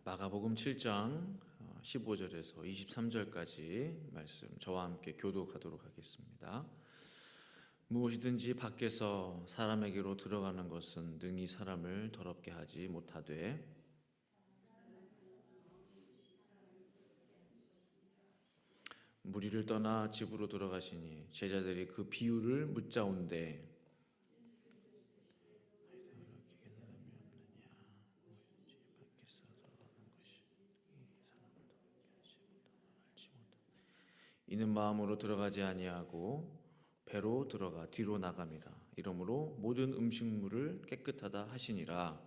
마가복음 7장 15절에서 23절까지 말씀 저와 함께 교독하도록 하겠습니다. 무엇이든지 밖에서 사람에게로 들어가는 것은 능히 사람을 더럽게 하지 못하되 무리를 떠나 집으로 들어가시니 제자들이 그 비유를 묻자온대 이는 마음으로 들어가지 아니하고 배로 들어가 뒤로 나감이라. 이러므로 모든 음식물을 깨끗하다 하시니라.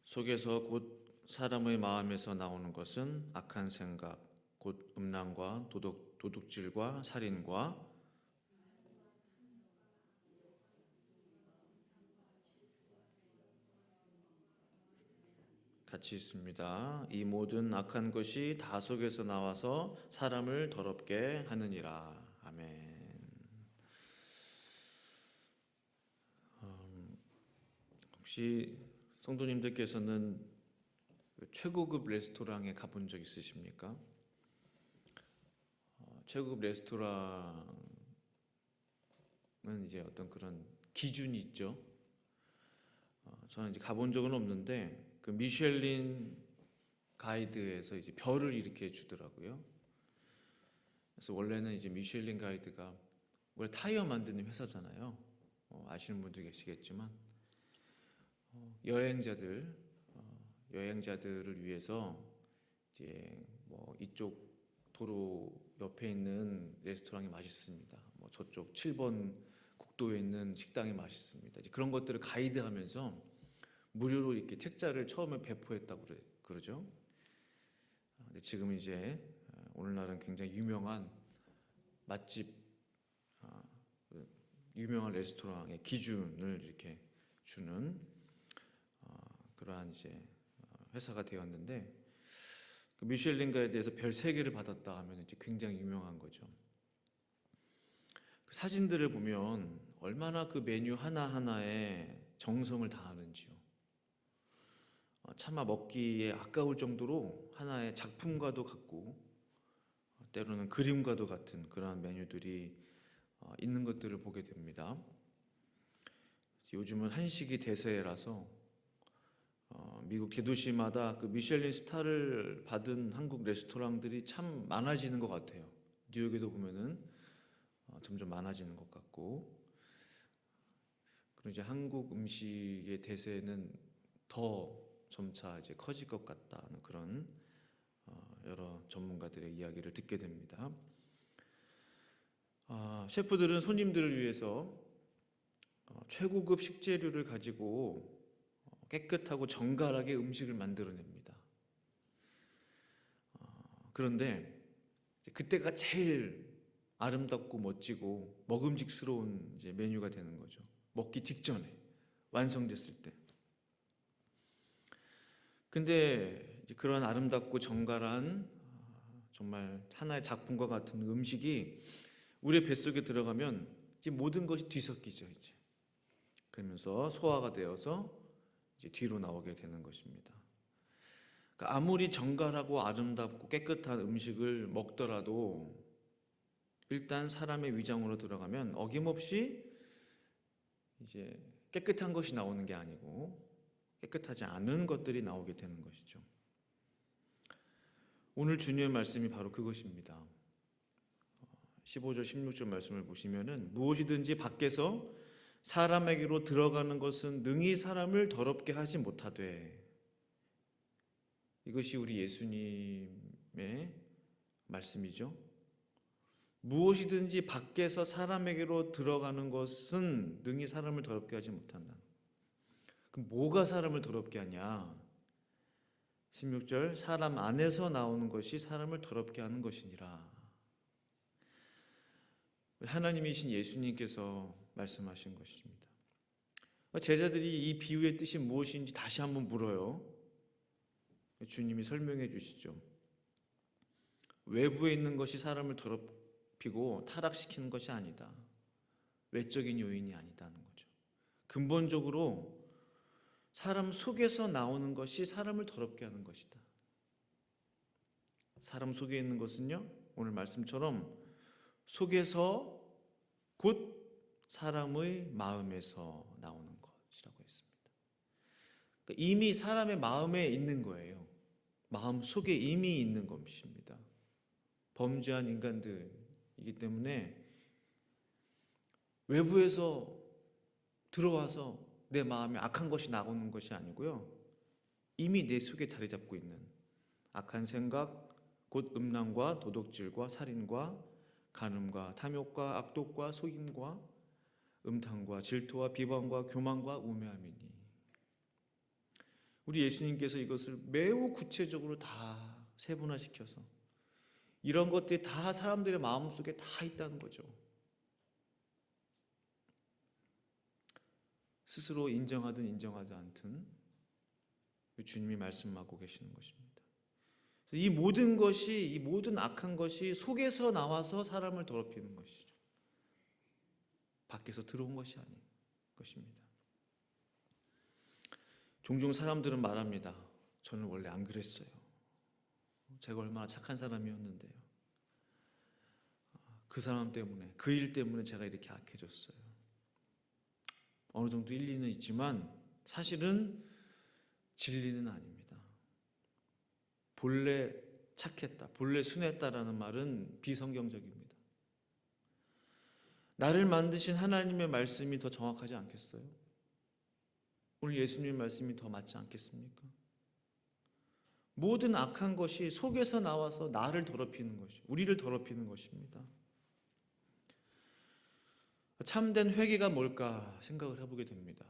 속에서 곧 사람의 마음에서 나오는 것은 악한 생각, 곧 음란과 도둑질과 살인과 같이 있습니다. 이 모든 악한 것이 다 속에서 나와서 사람을 더럽게 하느니라. 아멘. 혹시 성도님들께서는 최고급 레스토랑에 가본 적 있으십니까? 최고급 레스토랑은 이제 어떤 그런 기준이 있죠. 저는 이제 가본 적은 없는데 그 미쉐린 가이드에서 이제 별을 이렇게 주더라고요. 그래서 원래는 이제 미쉐린 가이드가 원래 타이어 만드는 회사잖아요. 아시는 분도 계시겠지만 여행자들을 위해서 이제 뭐 이쪽 도로 옆에 있는 레스토랑이 맛있습니다. 뭐 저쪽 7번 국도에 있는 식당이 맛있습니다. 이제 그런 것들을 가이드하면서 무료로 이렇게 책자를 처음에 배포했다고 그러죠. 근데 지금 이제 오늘날은 굉장히 유명한 맛집, 유명한 레스토랑의 기준을 이렇게 주는 그러한 이제 회사가 되었는데 그 미쉐린 가이드에서 별 3개를 받았다 하면 이제 굉장히 유명한 거죠. 그 사진들을 보면 얼마나 그 메뉴 하나하나에 정성을 다하는지요. 차마 먹기에 아까울 정도로 하나의 작품과도 같고 때로는 그림과도 같은 그러한 메뉴들이 있는 것들을 보게 됩니다. 요즘은 한식이 대세라서 미국 대도시마다 그 미슐린 스타를 받은 한국 레스토랑들이 참 많아지는 것 같아요. 뉴욕에도 보면은 점점 많아지는 것 같고, 그리고 이제 한국 음식의 대세는 더 점차 이제 커질 것 같다는 그런 여러 전문가들의 이야기를 듣게 됩니다. 셰프들은 손님들을 위해서 최고급 식재료를 가지고 깨끗하고 정갈하게 음식을 만들어냅니다. 그런데 그때가 제일 아름답고 멋지고 먹음직스러운 이제 메뉴가 되는 거죠. 먹기 직전에 완성됐을 때. 근데 이제 그런 아름답고 정갈한 정말 하나의 작품과 같은 음식이 우리의 뱃속에 들어가면 이제 모든 것이 뒤섞이죠. 이제 그러면서 소화가 되어서 이제 뒤로 나오게 되는 것입니다. 그러니까 아무리 정갈하고 아름답고 깨끗한 음식을 먹더라도 일단 사람의 위장으로 들어가면 어김없이 이제 깨끗한 것이 나오는 게 아니고 깨끗하지 않은 것들이 나오게 되는 것이죠. 오늘 주님의 말씀이 바로 그것입니다. 15절 16절 말씀을 보시면은 무엇이든지 밖에서 사람에게로 들어가는 것은 능히 사람을 더럽게 하지 못하되, 이것이 우리 예수님의 말씀이죠. 무엇이든지 밖에서 사람에게로 들어가는 것은 능히 사람을 더럽게 하지 못한다. 그럼 뭐가 사람을 더럽게 하냐? 16절 사람 안에서 나오는 것이 사람을 더럽게 하는 것이니라. 하나님이신 예수님께서 말씀하신 것입니다. 제자들이 이 비유의 뜻이 무엇인지 다시 한번 물어요. 주님이 설명해 주시죠. 외부에 있는 것이 사람을 더럽히고 타락시키는 것이 아니다. 외적인 요인이 아니다는 거죠. 근본적으로 사람 속에서 나오는 것이 사람을 더럽게 하는 것이다. 사람 속에 있는 것은요, 오늘 말씀처럼 속에서 곧 사람의 마음에서 나오는 것이라고 했습니다. 그러니까 이미 사람의 마음에 있는 거예요. 마음 속에 이미 있는 것입니다. 범죄한 인간들이기 때문에 외부에서 들어와서 내 마음에 악한 것이 나오는 것이 아니고요, 이미 내 속에 자리 잡고 있는 악한 생각, 곧 음란과 도둑질과 살인과 간음과 탐욕과 악독과 속임과 음탕과 질투와 비방과 교만과 우매함이니, 우리 예수님께서 이것을 매우 구체적으로 다 세분화시켜서 이런 것들이 다 사람들의 마음속에 다 있다는 거죠. 스스로 인정하든 인정하지 않든 주님이 말씀하고 계시는 것입니다. 이 모든 것이, 이 모든 악한 것이 속에서 나와서 사람을 더럽히는 것이죠. 밖에서 들어온 것이 아닌 것입니다. 종종 사람들은 말합니다. 저는 원래 안 그랬어요. 제가 얼마나 착한 사람이었는데요. 그 사람 때문에, 그 일 때문에 제가 이렇게 악해졌어요. 어느 정도 일리는 있지만 사실은 진리는 아닙니다. 본래 착했다, 본래 순했다라는 말은 비성경적입니다. 나를 만드신 하나님의 말씀이 더 정확하지 않겠어요? 오늘 예수님의 말씀이 더 맞지 않겠습니까? 모든 악한 것이 속에서 나와서 나를 더럽히는 것이, 우리를 더럽히는 것입니다. 참된 회개가 뭘까 생각을 해보게 됩니다.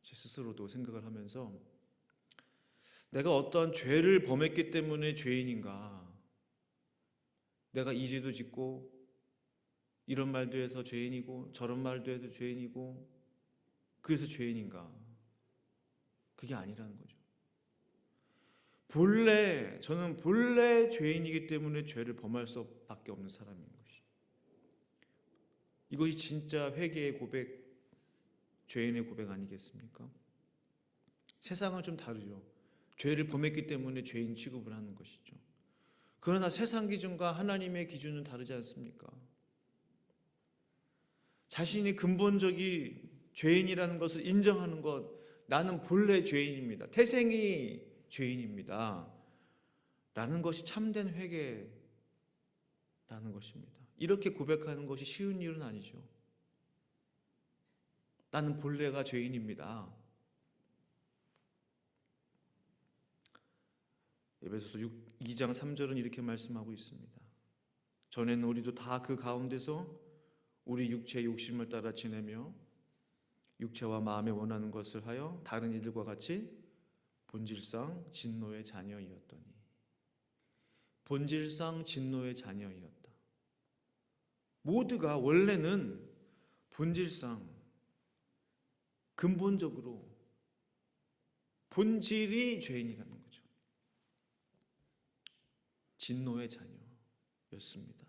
제 스스로도 생각을 하면서 내가 어떠한 죄를 범했기 때문에 죄인인가, 내가 이 죄도 짓고 이런 말도 해서 죄인이고 저런 말도 해서 죄인이고 그래서 죄인인가? 그게 아니라는 거죠. 저는 본래 죄인이기 때문에 죄를 범할 수밖에 없는 사람인 것이. 이것이 진짜 회개의 고백, 죄인의 고백 아니겠습니까? 세상은 좀 다르죠. 죄를 범했기 때문에 죄인 취급을 하는 것이죠. 그러나 세상 기준과 하나님의 기준은 다르지 않습니까? 자신이 근본적인 죄인이라는 것을 인정하는 것, 나는 본래 죄인입니다, 태생이 죄인입니다 라는 것이 참된 회개라는 것입니다. 이렇게 고백하는 것이 쉬운 일은 아니죠. 나는 본래가 죄인입니다. 에베소서 2장 3절은 이렇게 말씀하고 있습니다. 전에는 우리도 다 그 가운데서 우리 육체의 욕심을 따라 지내며 육체와 마음에 원하는 것을 하여 다른 이들과 같이 본질상 진노의 자녀이었더니, 본질상 진노의 자녀이었다. 모두가 원래는 본질상, 근본적으로 본질이 죄인이라는 거죠. 진노의 자녀였습니다.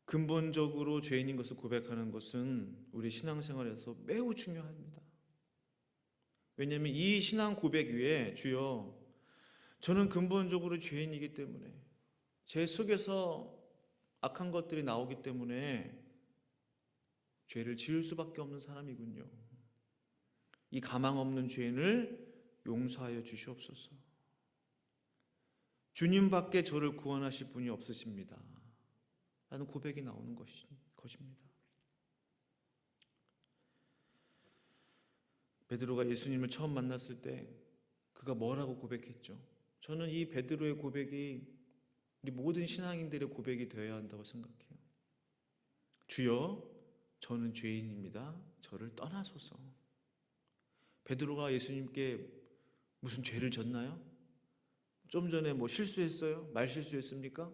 근본적으로 죄인인 것을 고백하는 것은 우리 신앙생활에서 매우 중요합니다. 왜냐하면 이 신앙 고백 위에 주여, 저는 근본적으로 죄인이기 때문에 제 속에서 악한 것들이 나오기 때문에 죄를 지을 수밖에 없는 사람이군요. 이 가망 없는 죄인을 용서하여 주시옵소서. 주님밖에 저를 구원하실 분이 없으십니다 라는 고백이 나오는 것입니다. 베드로가 예수님을 처음 만났을 때 그가 뭐라고 고백했죠? 저는 이 베드로의 고백이 우리 모든 신앙인들의 고백이 되어야 한다고 생각해요. 주여, 저는 죄인입니다. 저를 떠나소서. 베드로가 예수님께 무슨 죄를 졌나요? 좀 전에 뭐 실수했어요? 말 실수했습니까?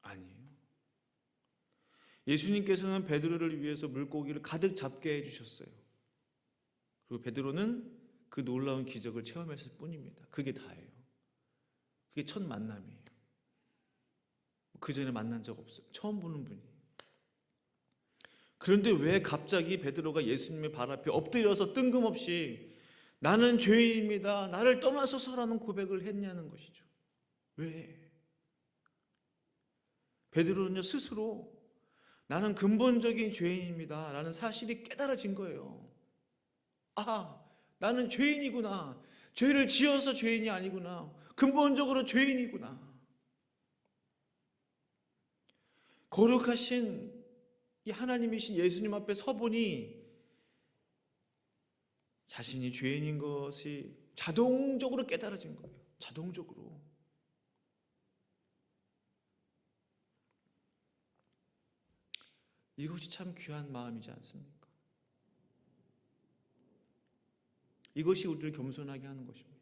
아니에요. 예수님께서는 베드로를 위해서 물고기를 가득 잡게 해주셨어요. 그리고 베드로는 그 놀라운 기적을 체험했을 뿐입니다. 그게 다예요. 그게 첫 만남이에요. 그 전에 만난 적 없어요. 처음 보는 분이에요. 그런데 왜 갑자기 베드로가 예수님의 발 앞에 엎드려서 뜬금없이 나는 죄인입니다, 나를 떠나소서라는 고백을 했냐는 것이죠. 왜? 베드로는요 스스로 나는 근본적인 죄인입니다 라는 사실이 깨달아진 거예요. 아, 나는 죄인이구나. 죄를 지어서 죄인이 아니구나. 근본적으로 죄인이구나. 거룩하신 이 하나님이신 예수님 앞에 서보니 자신이 죄인인 것이 자동적으로 깨달아진 거예요. 자동적으로. 이것이 참 귀한 마음이지 않습니까? 이것이 우리를 겸손하게 하는 것입니다.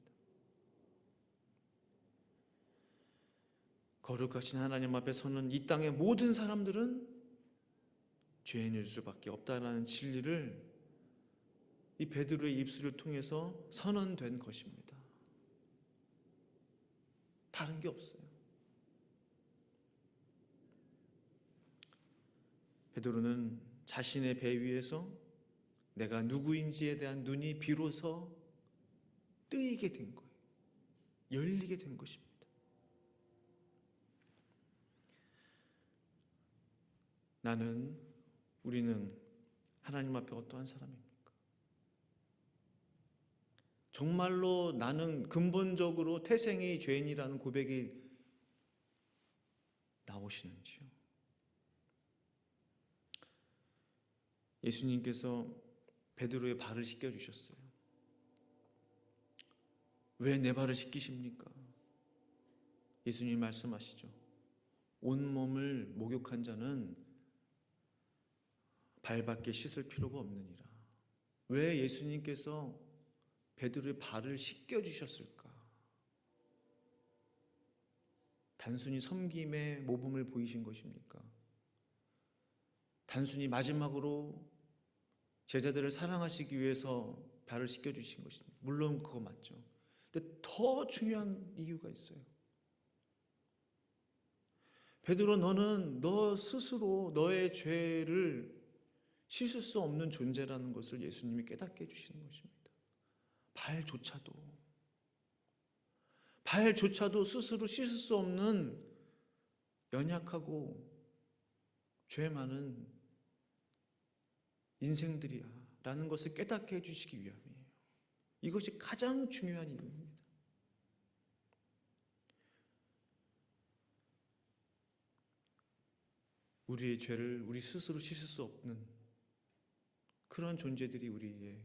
거룩하신 하나님 앞에 서는 이 땅의 모든 사람들은 죄인일 수밖에 없다라는 진리를 이 베드로의 입술을 통해서 선언된 것입니다. 다른 게 없어요. 베드로는 자신의 배 위에서 내가 누구인지에 대한 눈이 비로소 뜨이게 된 거예요. 열리게 된 것입니다. 우리는 하나님 앞에 어떠한 사람입니까? 정말로 나는 근본적으로 태생이 죄인이라는 고백이 나오시는지요? 예수님께서 베드로의 발을 씻겨주셨어요. 왜 내 발을 씻기십니까? 예수님 말씀하시죠. 온몸을 목욕한 자는 발밖에 씻을 필요가 없느니라. 왜 예수님께서 베드로의 발을 씻겨주셨을까? 단순히 섬김의 모범을 보이신 것입니까? 단순히 마지막으로 제자들을 사랑하시기 위해서 발을 씻겨주신 것입니다. 물론 그거 맞죠. 근데 더 중요한 이유가 있어요. 베드로, 너는 너 스스로 너의 죄를 씻을 수 없는 존재라는 것을 예수님이 깨닫게 해주시는 것입니다. 발조차도 스스로 씻을 수 없는 연약하고 죄 많은 인생들이야 라는 것을 깨닫게 해주시기 위함이에요. 이것이 가장 중요한 이유입니다. 우리의 죄를 우리 스스로 씻을 수 없는 그런 존재들이 우리의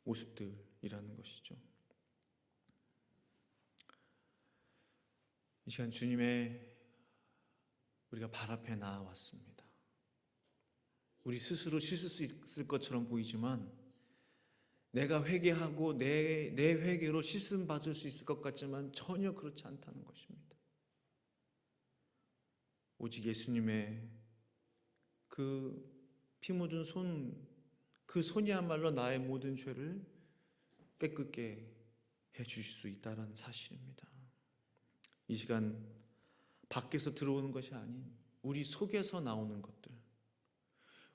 모습들이라는 것이죠. 이 시간 우리가 발 앞에 나와왔습니다. 우리 스스로 씻을 수 있을 것처럼 보이지만 내가 회개하고 내 회개로 씻음 받을 수 있을 것 같지만 전혀 그렇지 않다는 것입니다. 오직 예수님의 그 피 묻은 그 손이야말로 나의 모든 죄를 깨끗게 해주실 수 있다는 사실입니다. 이 시간 밖에서 들어오는 것이 아닌 우리 속에서 나오는 것들,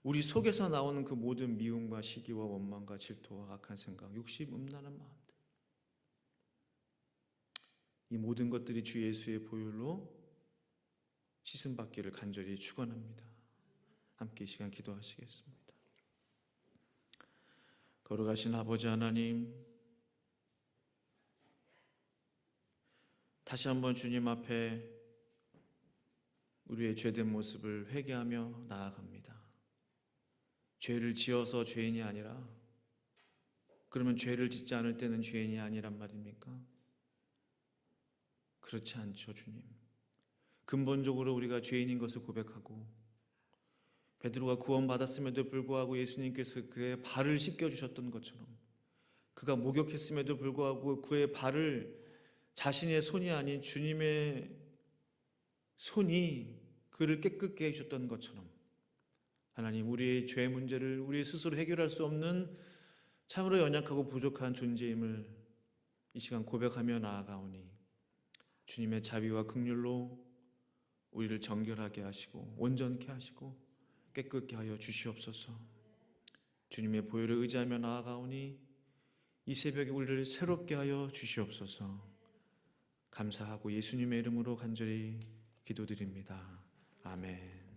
우리 속에서 나오는 그 모든 미움과 시기와 원망과 질투와 악한 생각, 욕심, 음란한 마음들, 이 모든 것들이 주 예수의 보혈로 씻음 받기를 간절히 축원합니다. 함께 이 시간 기도하시겠습니다. 거룩하신 아버지 하나님, 다시 한번 주님 앞에 우리의 죄된 모습을 회개하며 나아갑니다. 죄를 지어서 죄인이 아니라, 그러면 죄를 짓지 않을 때는 죄인이 아니란 말입니까? 그렇지 않죠, 주님. 근본적으로 우리가 죄인인 것을 고백하고 베드로가 구원받았음에도 불구하고 예수님께서 그의 발을 씻겨주셨던 것처럼, 그가 목욕했음에도 불구하고 그의 발을 자신의 손이 아닌 주님의 손이 그를 깨끗게 해주셨던 것처럼, 하나님, 우리의 죄 문제를 우리 스스로 해결할 수 없는 참으로 연약하고 부족한 존재임을 이 시간 고백하며 나아가오니 주님의 자비와 긍휼로 우리를 정결하게 하시고 온전케 하시고 깨끗게 하여 주시옵소서. 주님의 보혈을 의지하며 나아가오니 이 새벽에 우리를 새롭게 하여 주시옵소서. 감사하고 예수님의 이름으로 간절히 기도드립니다. 아멘.